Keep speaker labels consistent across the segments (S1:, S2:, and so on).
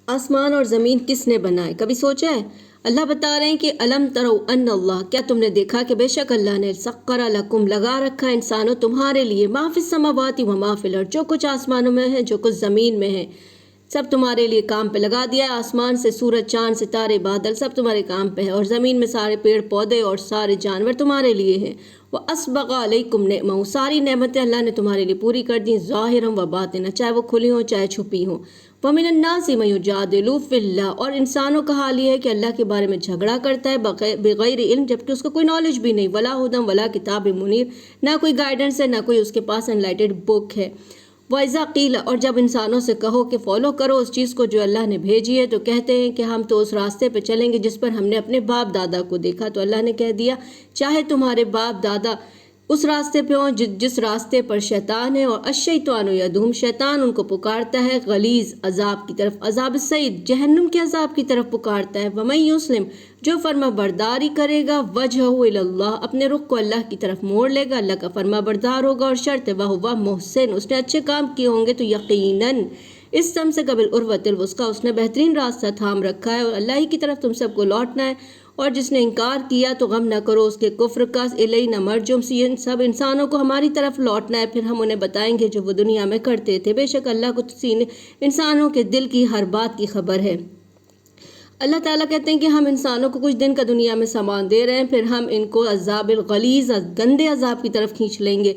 S1: آسمان اور زمین کس نے بنائے؟ کبھی سوچا ہے؟ اللہ بتا رہے ہیں کہ الم ترو ان اللہ، کیا تم نے دیکھا کہ بے شک اللہ نے سخر لکم، لگا رکھا انسانوں تمہارے لیے، ما فی السماوات و ما فی الارض، جو کچھ آسمانوں میں ہے جو کچھ زمین میں ہے، سب تمہارے لیے کام پہ لگا دیا ہے۔ آسمان سے سورج، چاند، ستارے، بادل سب تمہارے کام پہ ہے، اور زمین میں سارے پیڑ پودے اور سارے جانور تمہارے لیے ہیں۔ وَأَسْبَغَ عَلَيْكُمْ نِعْمَهُ، ساری نعمتیں اللہ نے تمہارے لیے پوری کر دی، ظاہرا و باطنا، چاہے وہ کھلی ہوں چاہے چھپی ہوں۔ وَمِنَ النَّاسِ مَن يُجَادِلُ فِي اللَّهِ، اور انسانوں کا حال یہ ہے کہ اللہ کے بارے میں جھگڑا کرتا ہے بغیر علم، جبکہ اس کو کوئی نالج بھی نہیں، وَلَا هُدًى وَلَا كِتَابٍ مُنِيرٍ، نہ کوئی گائیڈنس ہے نہ کوئی اس کے پاس انلائٹڈ بک ہے۔ وَإِذَا قِيلَ، اور جب انسانوں سے کہو کہ فالو کرو اس چیز کو جو اللہ نے بھیجی ہے، تو کہتے ہیں کہ ہم تو اس راستے پہ چلیں گے جس پر ہم نے اپنے باپ دادا کو دیکھا۔ تو اللہ نے کہہ دیا چاہے تمہارے باپ دادا اس راستے پہ ہوں جس راستے پر شیطان ہے، اور الشیطان یدعوہم، شیطان ان کو پکارتا ہے غلیظ عذاب کی طرف، عذاب السعیر، جہنم کے عذاب کی طرف پکارتا ہے۔ وَمَن یُسلم، جو فرما برداری کرے گا، وجہہ الی اللہ، اپنے رخ کو اللہ کی طرف موڑ لے گا، اللہ کا فرما بردار ہوگا، اور شرط وہو محسن، اس نے اچھے کام کیے ہوں گے، تو یقیناً اس سم سے قبل عروۃ الوثقی، اس نے بہترین راستہ تھام رکھا ہے، اور اللہ ہی کی طرف تم سب کو لوٹنا ہے۔ اور جس نے انکار کیا تو غم نہ کرو اس کے کفر کا، الینا مرجعہم، سب انسانوں کو ہماری طرف لوٹنا ہے، پھر ہم انہیں بتائیں گے جو وہ دنیا میں کرتے تھے، بے شک اللہ کو انسانوں کے دل کی ہر بات کی خبر ہے۔ اللہ تعالیٰ کہتے ہیں کہ ہم انسانوں کو کچھ دن کا دنیا میں سامان دے رہے ہیں، پھر ہم ان کو عذاب الغلیظ، گندے عذاب کی طرف کھینچ لیں گے۔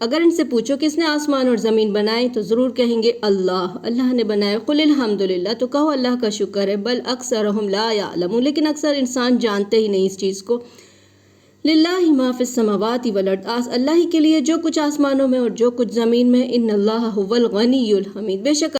S1: اگر ان سے پوچھو کس نے آسمان اور زمین بنائے تو ضرور کہیں گے اللہ نے بنائے۔ قل الحمدللہ، تو کہو اللہ کا شکر ہے، بل اکثرہم لا یعلمون، لیکن اکثر انسان جانتے ہی نہیں اس چیز کو۔ للہ ما فی السماوات والارض، اللہ ہی کے لیے جو کچھ آسمانوں میں اور جو کچھ زمین میں، ان اللہ هو الغنی الحمید، بے شک